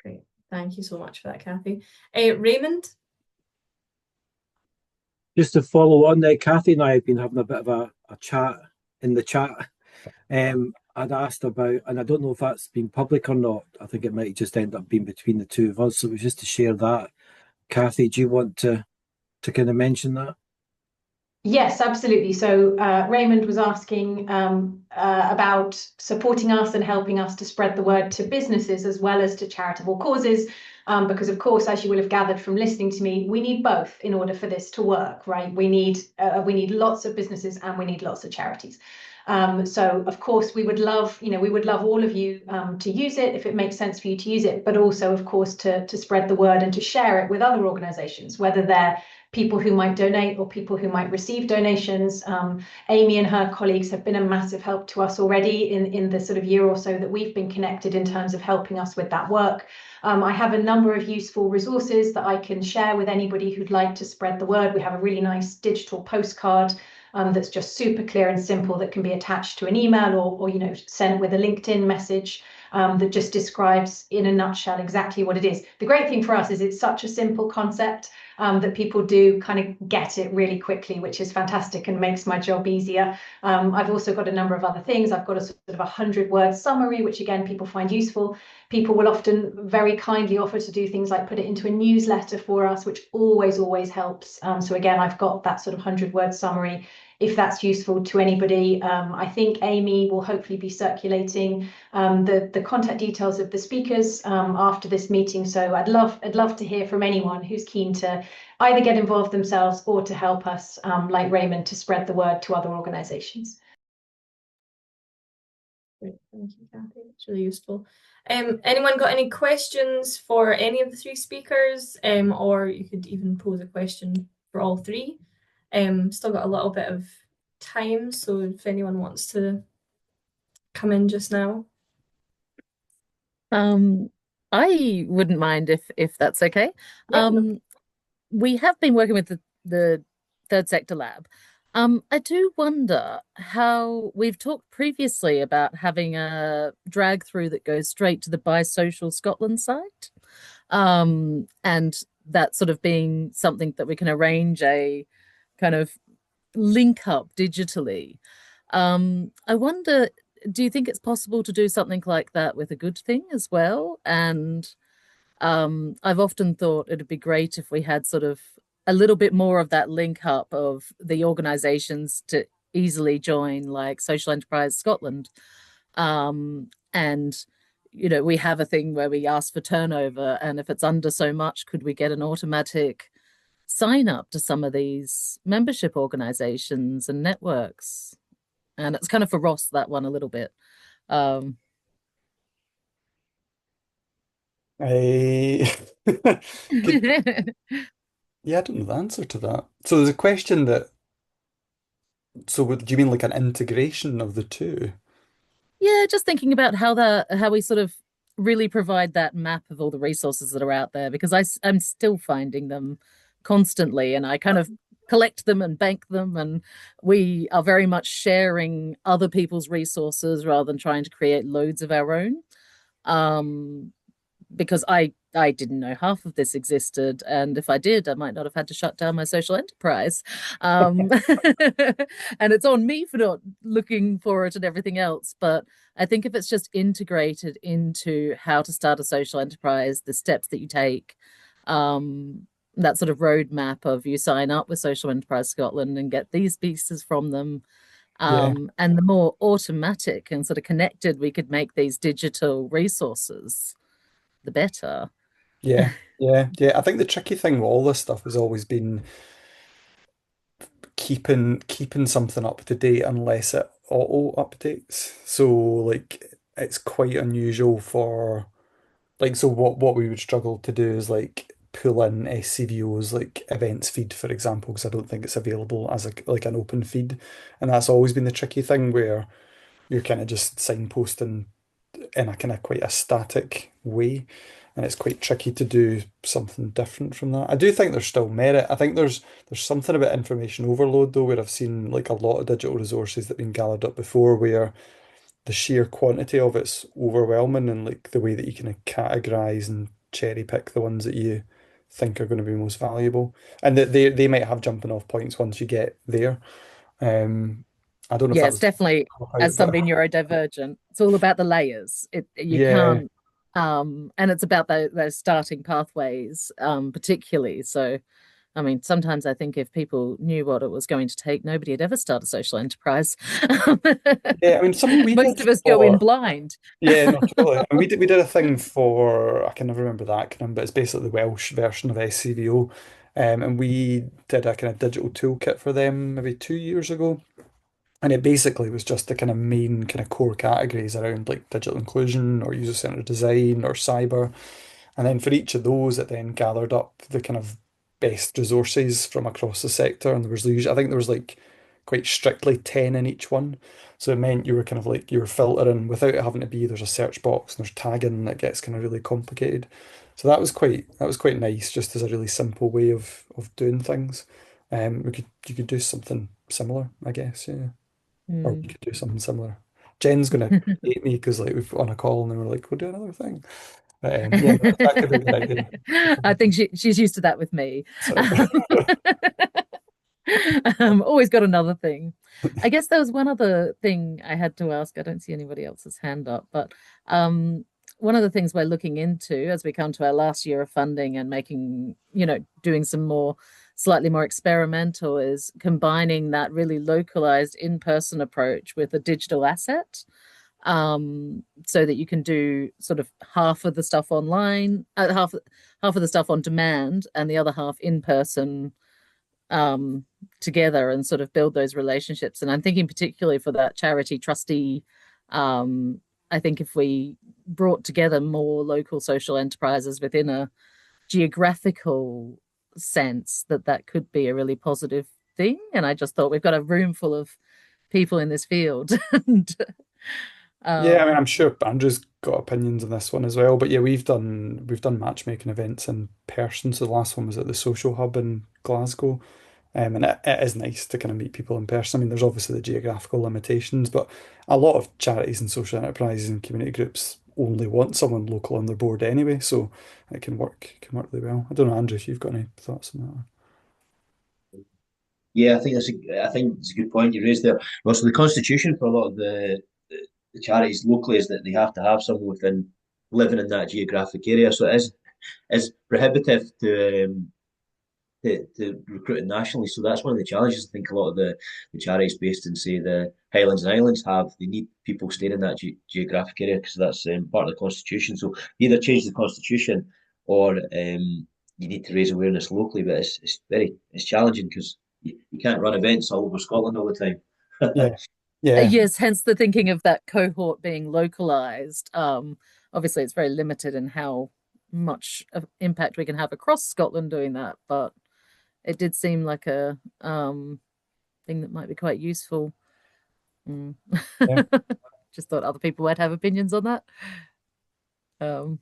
Great. Thank you so much for that, Cathy. Raymond? Just to follow on there, Cathy and I have been having a bit of a chat in the chat. I'd asked about, and I don't know if that's been public or not. I think it might just end up being between the two of us. So it was just to share that. Cathy, do you want to kind of mention that? Yes, absolutely. So Raymond was asking about supporting us and helping us to spread the word to businesses as well as to charitable causes. Because of course, as you will have gathered from listening to me, we need both in order for this to work, right? We need lots of businesses and we need lots of charities. So of course, we would love all of you to use it if it makes sense for you to use it, but also, of course, to spread the word and to share it with other organizations, whether they're people who might donate or people who might receive donations. Aimee and her colleagues have been a massive help to us already in the sort of year or so that we've been connected in terms of helping us with that work. I have a number of useful resources that I can share with anybody who'd like to spread the word. We have a really nice digital postcard that's just super clear and simple that can be attached to an email or sent with a LinkedIn message. That just describes in a nutshell exactly what it is. The great thing for us is it's such a simple concept that people do kind of get it really quickly, which is fantastic and makes my job easier. I've also got a number of other things. I've got a sort of 100-word summary, which again, people find useful. People will often very kindly offer to do things like put it into a newsletter for us, which always helps. So again, I've got that sort of 100-word summary if that's useful to anybody. I think Aimee will hopefully be circulating the contact details of the speakers after this meeting. So I'd love to hear from anyone who's keen to either get involved themselves or to help us, like Raymond, to spread the word to other organisations. Great, thank you, Cathy. It's really useful. Anyone got any questions for any of the three speakers? Or you could even pose a question for all three. Still got a little bit of time, so if anyone wants to come in just now. I wouldn't mind if that's okay. Yep. We have been working with the Third Sector Lab. I do wonder how we've talked previously about having a drag through that goes straight to the Bisocial Scotland site, and that sort of being something that we can arrange a kind of link up digitally. I wonder, do you think it's possible to do something like that with a good thing as well? And I've often thought it'd be great if we had sort of a little bit more of that link up of the organizations to easily join, like Social Enterprise Scotland. And we have a thing where we ask for turnover, and if it's under so much, could we get an automatic sign up to some of these membership organizations and networks? And it's kind of for Ross, that one a little bit. Yeah, I don't know the answer to that. So there's a question that, do you mean like an integration of the two? Yeah, just thinking about how we sort of really provide that map of all the resources that are out there, because I'm still finding them constantly, and I kind of collect them and bank them, and we are very much sharing other people's resources rather than trying to create loads of our own. Because I didn't know half of this existed, and if I did, I might not have had to shut down my social enterprise. And it's on me for not looking for it and everything else. But I think if it's just integrated into how to start a social enterprise, the steps that you take, that sort of roadmap of you sign up with Social Enterprise Scotland and get these pieces from them. And the more automatic and sort of connected we could make these digital resources, the better. Yeah. I think the tricky thing with all this stuff has always been keeping something up to date unless it auto updates. So like it's quite unusual for so what we would struggle to do is like pull in SCVO's like events feed, for example, because I don't think it's available as like an open feed. And that's always been the tricky thing where you're kind of just signposting in a kind of quite a static way, and it's quite tricky to do something different from that. I do think there's still merit. I think there's something about information overload though, where I've seen like a lot of digital resources that have been gathered up before, where the sheer quantity of it's overwhelming, and like the way that you kind of categorize and cherry pick the ones that think are going to be most valuable, and that they might have jumping off points once you get there. I don't know if Yeah, that it's was definitely, as but somebody neurodivergent, it's all about the layers. You yeah. can't, and it's about those starting pathways, particularly. So, I mean, sometimes I think if people knew what it was going to take, nobody would ever start a social enterprise. Yeah, I mean, something we Most did of us go in for, blind. yeah, no, totally. I mean, we did a thing for, I can never remember the acronym, but it's basically the Welsh version of SCVO. And we did a kind of digital toolkit for them maybe 2 years ago. And it basically was just the kind of main kind of core categories around like digital inclusion or user-centered design or cyber. And then for each of those, it then gathered up the kind of best resources from across the sector. And there was usually, I think there was like quite strictly 10 in each one. So it meant you were kind of like, you were filtering without it having to be, there's a search box and there's tagging that gets kind of really complicated. So that was quite nice, just as a really simple way of doing things. You could do something similar, I guess, yeah. Or we Mm. could do something similar. Jen's gonna hate me because like we've on a call and then we're like, we'll do another thing. Yeah, no, that could be a good idea. I think she's used to that with me. So Always got another thing. I guess there was one other thing I had to ask. I don't see anybody else's hand up, but one of the things we're looking into as we come to our last year of funding and making, doing some more slightly more experimental is combining that really localized in-person approach with a digital asset, so that you can do sort of half of the stuff online, half of the stuff on demand, and the other half in person, together, and sort of build those relationships. And I'm thinking particularly for that charity trustee. I think if we brought together more local social enterprises within a geographical sense, that could be a really positive thing. And I just thought we've got a room full of people in this field. and yeah, I mean, I'm um, sure Andrew's got opinions on this one as well. But yeah, we've done matchmaking events in person. So the last one was at the Social Hub in Glasgow. And it is nice to kind of meet people in person. I mean, there's obviously the geographical limitations, but a lot of charities and social enterprises and community groups only want someone local on their board anyway, so it can work really well. I don't know, Andrew, if you've got any thoughts on that. Yeah, I think it's a good point you raised there. Also, the constitution for a lot of the charities locally is that they have to have someone within living in that geographic area. So it is prohibitive to recruit it nationally. So that's one of the challenges I think a lot of the charities based in, say, the Highlands and Islands have. They need people staying in that geographic area because that's part of the constitution. So either change the constitution or you need to raise awareness locally. But it's challenging because you can't run events all over Scotland all the time. Yeah, yeah, yes, hence the thinking of that cohort being localized. Obviously, it's very limited in how much of impact we can have across Scotland doing that, but it did seem like a thing that might be quite useful. Mm. yeah. Just thought other people might have opinions on that. Um,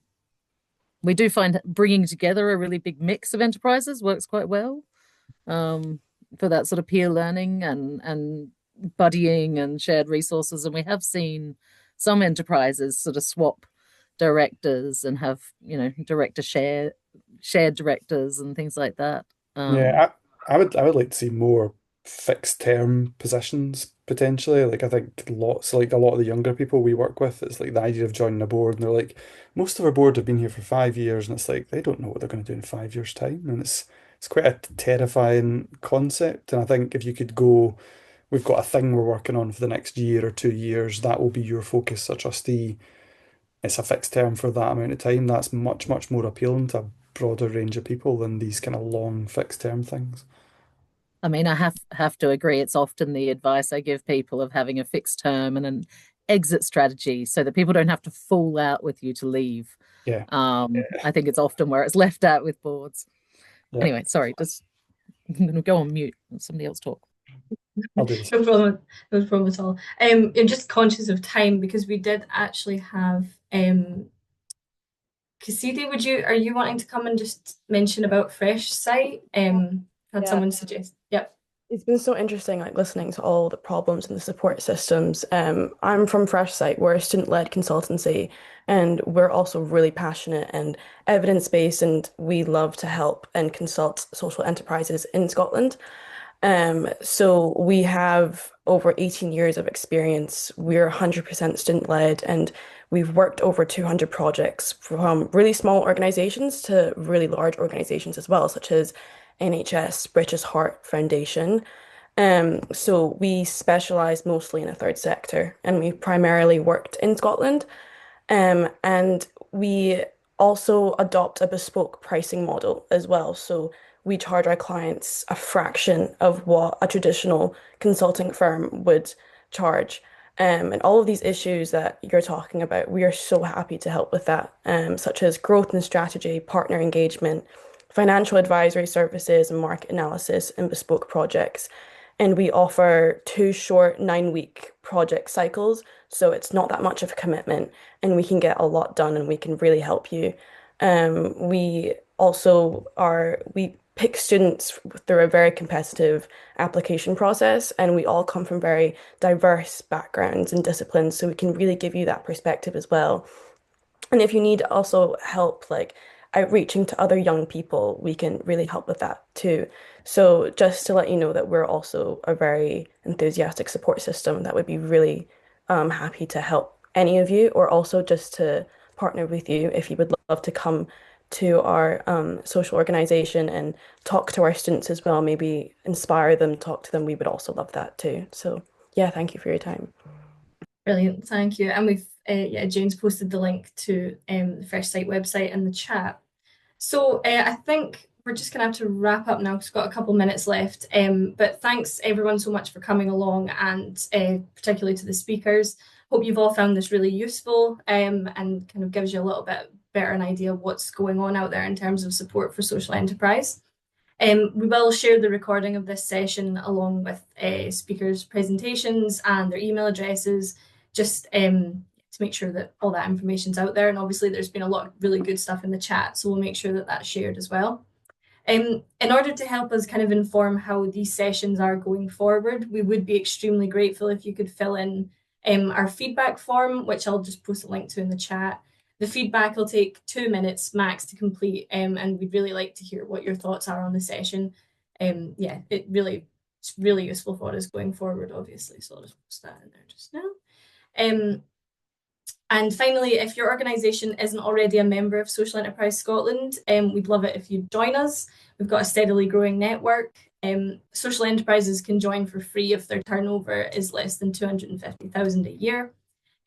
we do find bringing together a really big mix of enterprises works quite well, for that sort of peer learning and buddying and shared resources. And we have seen some enterprises sort of swap directors and have, director shared directors and things like that. Yeah, I would like to see more fixed term positions potentially. Like I think like a lot of the younger people we work with, it's like the idea of joining a board and they're like, most of our board have been here for 5 years and it's like they don't know what they're going to do in 5 years' time. And it's quite a terrifying concept. And I think if you could go, we've got a thing we're working on for the next year or 2 years, that will be your focus as a trustee. It's a fixed term for that amount of time. That's much, much more appealing to a broader range of people than these kind of long fixed term things. I mean, I have to agree. It's often the advice I give people of having a fixed term and an exit strategy so that people don't have to fall out with you to leave. Yeah, I think it's often where it's left out with boards. yeah. Anyway, sorry, just I'm going to go on mute and somebody else talk. I'll do this. No problem. No problem at all. I'm just conscious of time because we did actually have Cassidy, are you wanting to come and just mention about Fresh Site? Had Yeah. someone suggest. Yep. It's been so interesting, like listening to all the problems and the support systems. I'm from Fresh Site, we're a student-led consultancy, and we're also really passionate and evidence-based, and we love to help and consult social enterprises in Scotland. So we have over 18 years of experience. We're 100% student-led, and we've worked over 200 projects from really small organizations to really large organizations as well, such as NHS, British Heart Foundation. So we specialize mostly in the third sector, and we primarily worked in Scotland. And we also adopt a bespoke pricing model as well. So we charge our clients a fraction of what a traditional consulting firm would charge. And all of these issues that you're talking about, we are so happy to help with that, such as growth and strategy, partner engagement, financial advisory services, and market analysis and bespoke projects. And we offer two short 9-week project cycles, so it's not that much of a commitment, and we can get a lot done and we can really help you. We pick students through a very competitive application process, and we all come from very diverse backgrounds and disciplines, so we can really give you that perspective as well. And if you need also help, like outreaching to other young people, we can really help with that too. So just to let you know that we're also a very enthusiastic support system that would be really happy to help any of you, or also just to partner with you if you would love to come to our social organization and talk to our students as well, maybe inspire them, talk to them. We would also love that too. So yeah, thank you for your time. Brilliant, thank you. And we've yeah, Jane's posted the link to the Fresh Site website in the chat. So I think we're just gonna have to wrap up now because we've got a couple minutes left. But thanks everyone so much for coming along, and particularly to the speakers. Hope you've all found this really useful and kind of gives you a little bit better an idea of what's going on out there in terms of support for social enterprise. We will share the recording of this session along with speakers' presentations and their email addresses, just to make sure that all that information's out there. And obviously there's been a lot of really good stuff in the chat, so we'll make sure that that's shared as well. In order to help us kind of inform how these sessions are going forward, we would be extremely grateful if you could fill in our feedback form, which I'll just post a link to in the chat. The feedback will take 2 minutes max to complete, and we'd really like to hear what your thoughts are on the session. Yeah, it's really useful for us going forward, obviously. So I'll just post that in there just now. And finally, if your organisation isn't already a member of Social Enterprise Scotland, we'd love it if you'd join us. We've got a steadily growing network. Social enterprises can join for free if their turnover is less than 250,000 a year.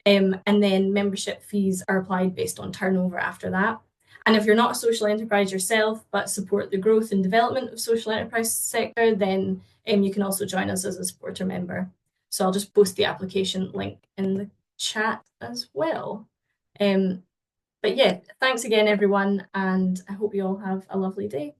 And then membership fees are applied based on turnover after that. And if you're not a social enterprise yourself, but support the growth and development of social enterprise sector, then you can also join us as a supporter member. So I'll just post the application link in the chat as well. But yeah, thanks again, everyone, and I hope you all have a lovely day.